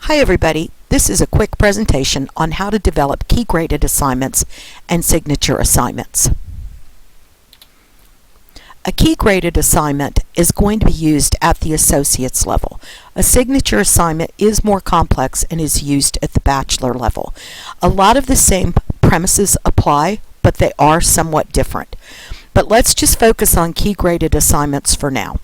Hi everybody, this is a quick presentation on how to develop key graded assignments and signature assignments. A key graded assignment is going to be used at the associate's level. A signature assignment is more complex and is used at the bachelor level. A lot of the same premises apply, but they are somewhat different. But let's just focus on key graded assignments for now.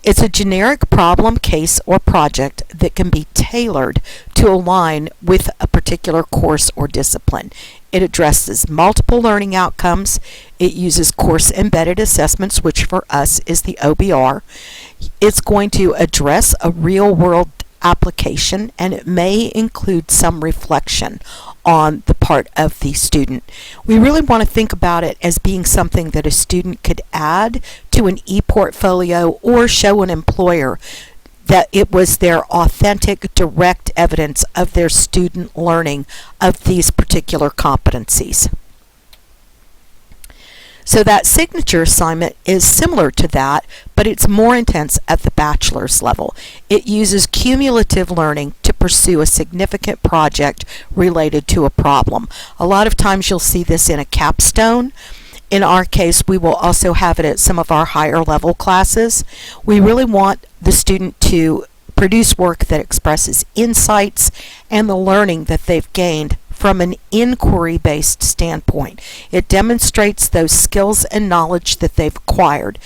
It's a generic problem, case, or project that can be tailored to align with a particular course or discipline. It addresses multiple learning outcomes. It uses course-embedded assessments, which for us is the OBR. It's going to address a real-world application, and it may include some reflection on the part of the student. We really want to think about it as being something that a student could add to an e-portfolio or show an employer that it was their authentic, direct evidence of their student learning of these particular competencies. So that signature assignment is similar to that, but it's more intense at the bachelor's level. It uses cumulative learning to pursue a significant project related to a problem. A lot of times you'll see this in a capstone. In our case, we will also have it at some of our higher level classes. We really want the student to produce work that expresses insights and the learning that they've gained from an inquiry-based standpoint. It demonstrates those skills and knowledge that they've acquired.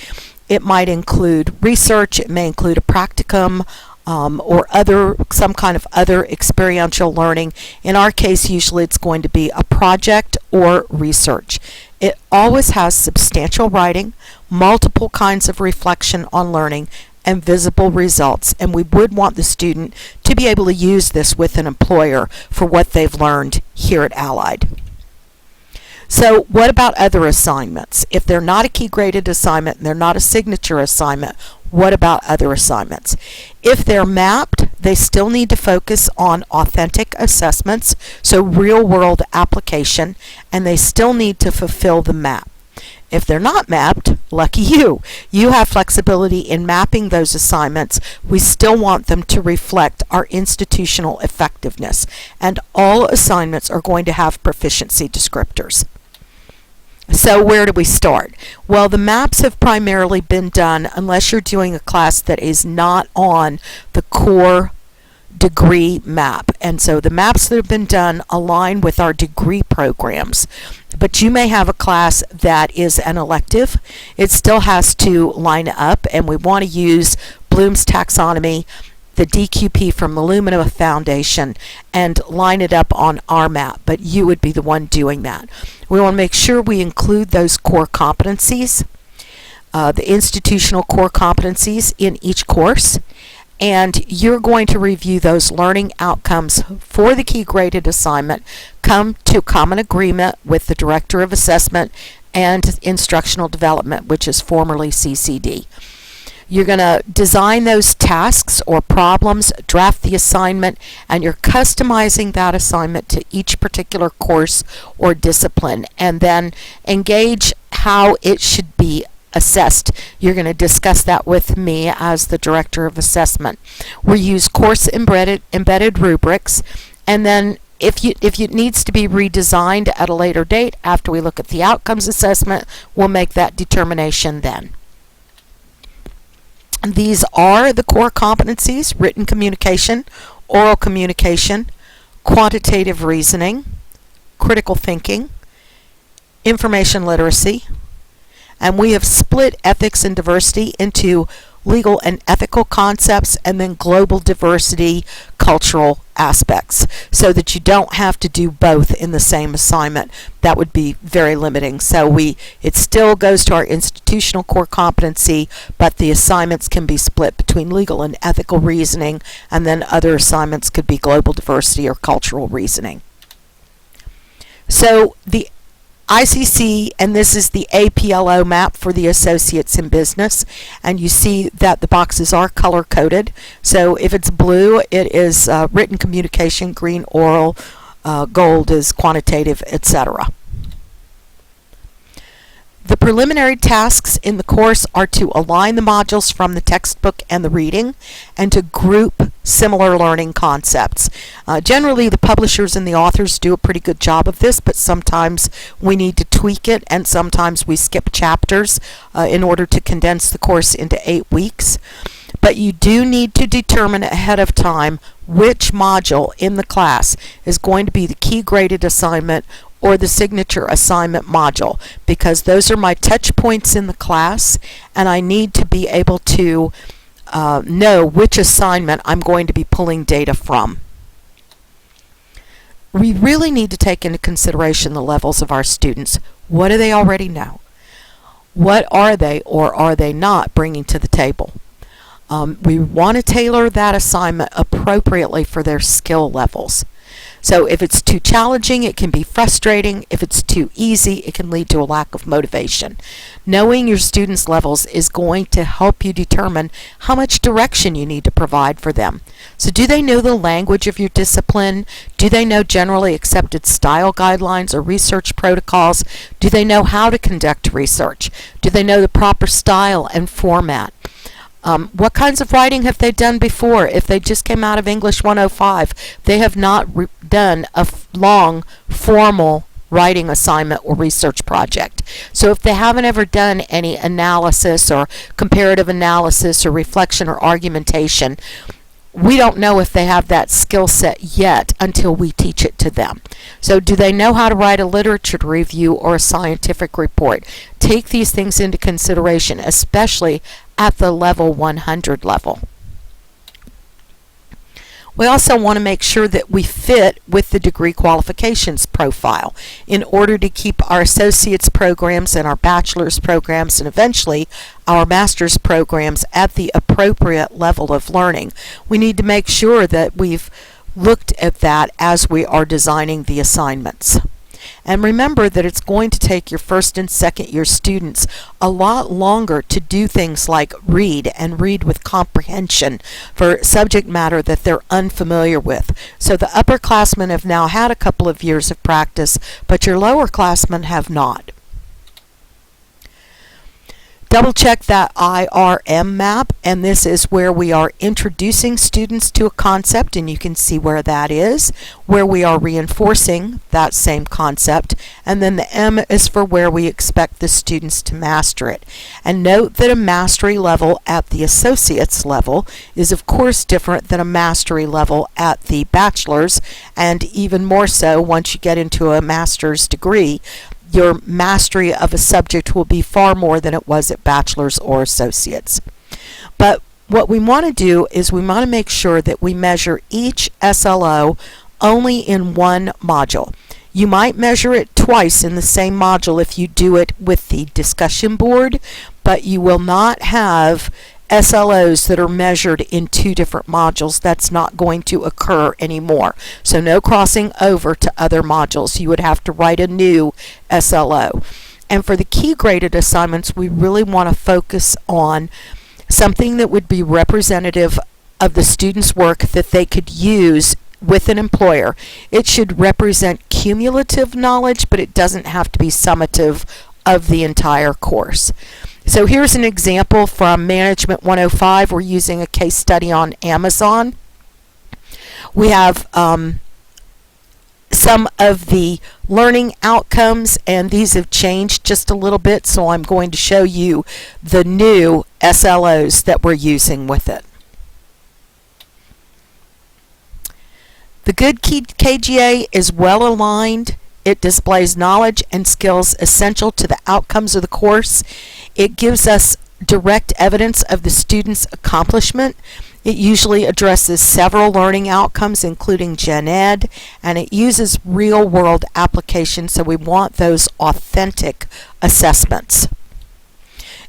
It might include research, it may include a practicum, or some kind of other experiential learning. In our case, usually it's going to be a project or research. It always has substantial writing, multiple kinds of reflection on learning, and visible results, and we would want the student to be able to use this with an employer for what they've learned here at Allied. So what about other assignments? If they're not a key graded assignment and they're not a signature assignment, what about other assignments? If they're mapped, they still need to focus on authentic assessments, so real world application, and they still need to fulfill the map. If they're not mapped, lucky you. You have flexibility in mapping those assignments. We still want them to reflect our institutional effectiveness, and all assignments are going to have proficiency descriptors. So where do we start? Well, the maps have primarily been done unless you're doing a class that is not on the core degree map, and so the maps that have been done align with our degree programs. But you may have a class that is an elective. It still has to line up, and we want to use Bloom's taxonomy, the DQP from the Illumina Foundation, and line it up on our map, but you would be the one doing that. We want to make sure we include those core competencies, the institutional core competencies in each course, and you're going to review those learning outcomes for the key graded assignment, come to common agreement with the Director of Assessment and Instructional Development, which is formerly CCD. You're going to design those tasks or problems, draft the assignment, and you're customizing that assignment to each particular course or discipline, and then engage how it should be assessed. You're going to discuss that with me as the Director of Assessment. We use course-embedded rubrics, and then if it needs to be redesigned at a later date after we look at the outcomes assessment, we'll make that determination then. And these are the core competencies: written communication, oral communication, quantitative reasoning, critical thinking, information literacy, and we have split ethics and diversity into legal and ethical concepts and then global diversity, cultural aspects, so that you don't have to do both in the same assignment. That would be very limiting. So it still goes to our institutional core competency, but the assignments can be split between legal and ethical reasoning, and then other assignments could be global diversity or cultural reasoning. So the ICC, and this is the APLO map for the Associates in Business, and you see that the boxes are color-coded. So if it's blue, it is written communication, green oral, gold is quantitative, etc. The preliminary tasks in the course are to align the modules from the textbook and the reading, and to group similar learning concepts. Generally, the publishers and the authors do a pretty good job of this, but sometimes we need to tweak it, and sometimes we skip chapters in order to condense the course into 8 weeks. But you do need to determine ahead of time which module in the class is going to be the key graded assignment or the signature assignment module, because those are my touch points in the class, and I need to be able to know which assignment I'm going to be pulling data from. We really need to take into consideration the levels of our students. What do they already know? What are they or are they not bringing to the table? We want to tailor that assignment appropriately for their skill levels. So if it's too challenging, it can be frustrating. If it's too easy, it can lead to a lack of motivation. Knowing your students' levels is going to help you determine how much direction you need to provide for them. So do they know the language of your discipline? Do they know generally accepted style guidelines or research protocols? Do they know how to conduct research? Do they know the proper style and format? What kinds of writing have they done before? If they just came out of English 105, they have not done a long, formal writing assignment or research project. So if they haven't ever done any analysis or comparative analysis or reflection or argumentation, we don't know if they have that skill set yet until we teach it to them. So do they know how to write a literature review or a scientific report? Take these things into consideration, especially at the level 100 level. We also want to make sure that we fit with the degree qualifications profile in order to keep our associate's programs and our bachelor's programs and eventually our master's programs at the appropriate level of learning. We need to make sure that we've looked at that as we are designing the assignments. And remember that it's going to take your first and second year students a lot longer to do things like read and read with comprehension for subject matter that they're unfamiliar with. So the upperclassmen have now had a couple of years of practice, but your lowerclassmen have not. Double check that IRM map, and this is where we are introducing students to a concept, and you can see where that is, where we are reinforcing that same concept, and then the M is for where we expect the students to master it. And note that a mastery level at the associate's level is of course different than a mastery level at the bachelor's, and even more so once you get into a master's degree. Your mastery of a subject will be far more than it was at bachelor's or associates. But what we want to do is we want to make sure that we measure each SLO only in one module. You might measure it twice in the same module if you do it with the discussion board, but you will not have SLOs that are measured in 2 different modules. That's not going to occur anymore. So no crossing over to other modules. You would have to write a new SLO. And for the key graded assignments, we really want to focus on something that would be representative of the student's work that they could use with an employer. It should represent cumulative knowledge, but it doesn't have to be summative of the entire course. So here's an example from Management 105. We're using a case study on Amazon. We have some of the learning outcomes, and these have changed just a little bit, so I'm going to show you the new SLOs that we're using with it. The good KGA is well aligned. It displays knowledge and skills essential to the outcomes of the course. It gives us direct evidence of the student's accomplishment. It usually addresses several learning outcomes, including Gen Ed, and it uses real-world applications, so we want those authentic assessments.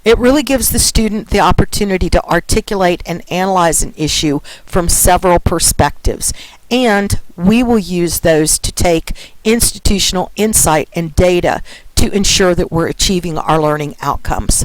It really gives the student the opportunity to articulate and analyze an issue from several perspectives, and we will use those to take institutional insight and data to ensure that we're achieving our learning outcomes.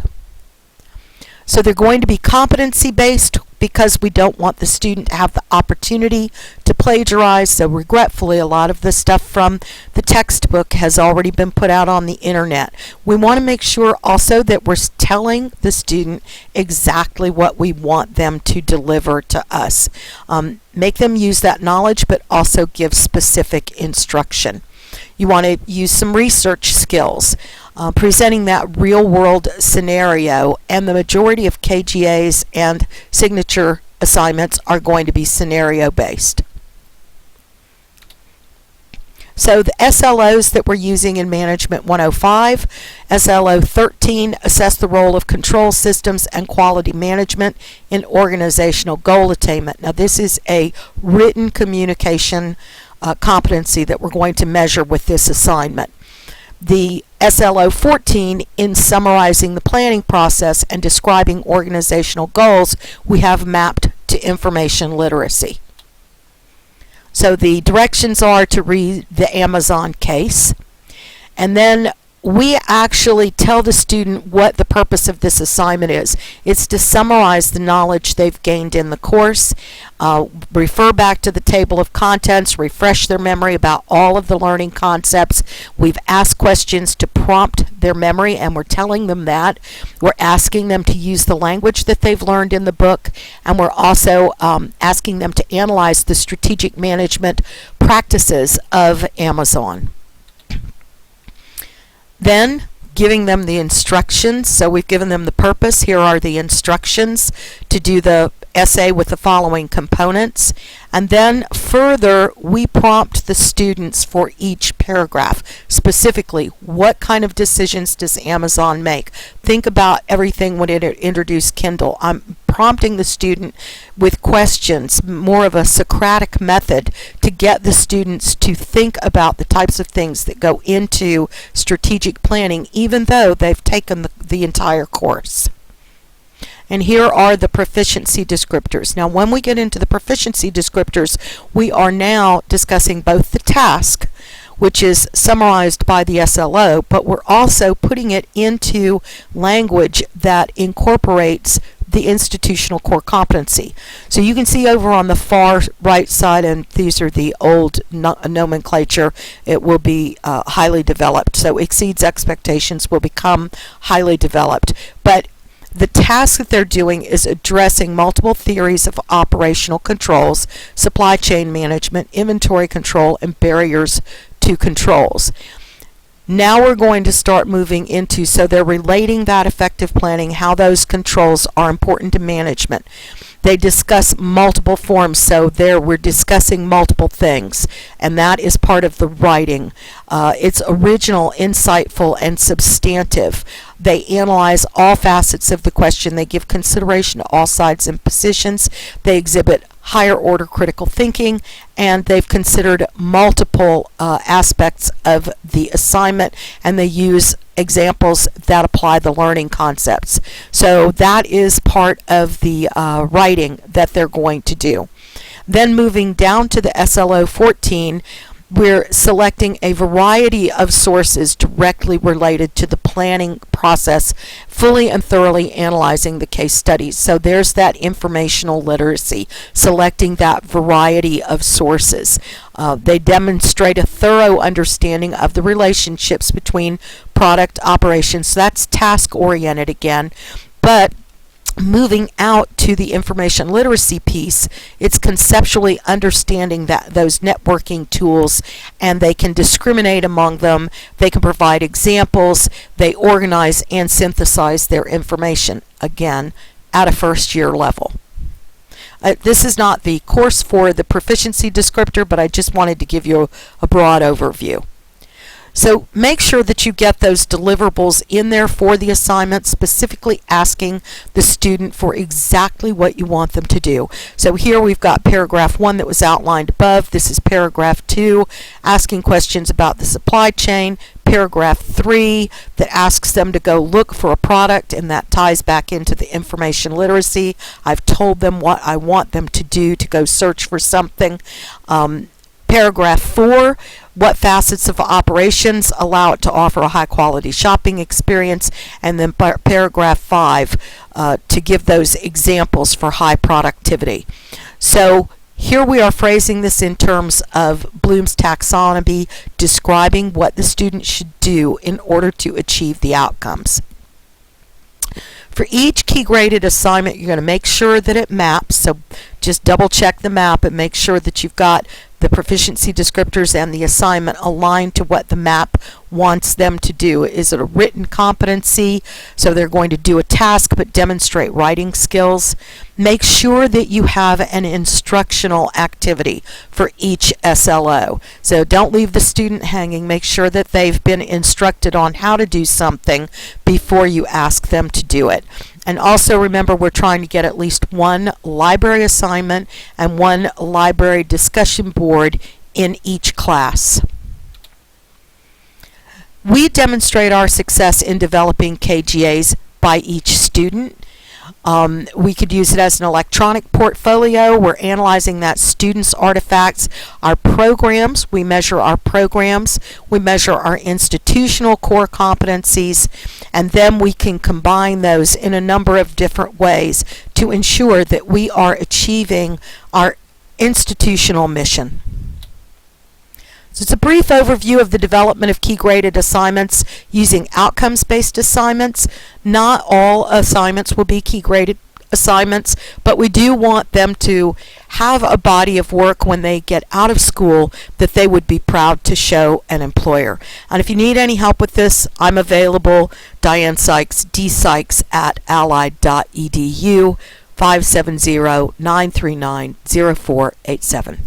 So they're going to be competency-based because we don't want the student to have the opportunity to plagiarized, so regretfully a lot of the stuff from the textbook has already been put out on the internet. We want to make sure also that we're telling the student exactly what we want them to deliver to us. Make them use that knowledge, but also give specific instruction. You want to use some research skills, presenting that real-world scenario, and the majority of KGAs and signature assignments are going to be scenario-based. So the SLOs that we're using in Management 105, SLO 13, assess the role of control systems and quality management in organizational goal attainment. Now this is a written communication competency that we're going to measure with this assignment. The SLO 14, in summarizing the planning process and describing organizational goals, we have mapped to information literacy. So the directions are to read the Amazon case, and then we actually tell the student what the purpose of this assignment is. It's to summarize the knowledge they've gained in the course, refer back to the table of contents, refresh their memory about all of the learning concepts. We've asked questions to prompt their memory, and we're telling them that. We're asking them to use the language that they've learned in the book, and we're also asking them to analyze the strategic management practices of Amazon. Then giving them the instructions. So we've given them the purpose. Here are the instructions to do the essay with the following components. And then further, we prompt the students for each paragraph. Specifically, what kind of decisions does Amazon make? Think about everything when it introduced Kindle. I'm prompting the student with questions, more of a Socratic method, to get the students to think about the types of things that go into strategic planning, even though they've taken the entire course. And here are the proficiency descriptors. Now, when we get into the proficiency descriptors, we are now discussing both the task, which is summarized by the SLO, but we're also putting it into language that incorporates the institutional core competency. So you can see over on the far right side, and these are the old nomenclature, it will be highly developed. So exceeds expectations will become highly developed. But the task that they're doing is addressing multiple theories of operational controls, supply chain management, inventory control, and barriers to controls. Now we're going to start moving into, so they're relating that effective planning, how those controls are important to management. They discuss multiple forms, so there we're discussing multiple things, and that is part of the writing. It's original, insightful, and substantive. They analyze all facets of the question. They give consideration to all sides and positions. They exhibit higher order critical thinking, and they've considered multiple aspects of the assignment, and they use examples that apply the learning concepts. So that is part of the writing that they're going to do. Then moving down to the SLO 14, we're selecting a variety of sources directly related to the planning process, fully and thoroughly analyzing the case studies. So there's that informational literacy, selecting that variety of sources. They demonstrate a thorough understanding of the relationships between product operations. So that's task-oriented again, but moving out to the information literacy piece, it's conceptually understanding that those networking tools, and they can discriminate among them, they can provide examples, they organize and synthesize their information, again, at a first-year level. This is not the course for the proficiency descriptor, but I just wanted to give you a broad overview. So make sure that you get those deliverables in there for the assignment, specifically asking the student for exactly what you want them to do. So here we've got paragraph 1 that was outlined above. This is paragraph 2, asking questions about the supply chain. Paragraph 3 that asks them to go look for a product, and that ties back into the information literacy. I've told them what I want them to do to go search for something. Paragraph 4, what facets of operations allow it to offer a high quality shopping experience, and then paragraph 5 to give those examples for high productivity. So Here we are phrasing this in terms of Bloom's taxonomy, describing what the student should do in order to achieve the outcomes. For each key graded assignment, you're going to make sure that it maps, so just double check the map and make sure that you've got the proficiency descriptors and the assignment aligned to what the map wants them to do. Is it a written competency? So they're going to do a task but demonstrate writing skills. Make sure that you have an instructional activity for each SLO. So don't leave the student hanging. Make sure that they've been instructed on how to do something before you ask them to do it. And also remember, we're trying to get at least one library assignment and one library discussion board in each class. We demonstrate our success in developing KGAs by each student. We could use it as an electronic portfolio. We're analyzing that student's artifacts. Our programs, we measure our programs. We measure our institutional core competencies. And then we can combine those in a number of different ways to ensure that we are achieving our institutional mission. So it's a brief overview of the development of key graded assignments using outcomes-based assignments. Not all assignments will be key graded assignments, but we do want them to have a body of work when they get out of school that they would be proud to show an employer. And if you need any help with this, I'm available. Diane Sykes, dsykes@allied.edu, 570-939-0487.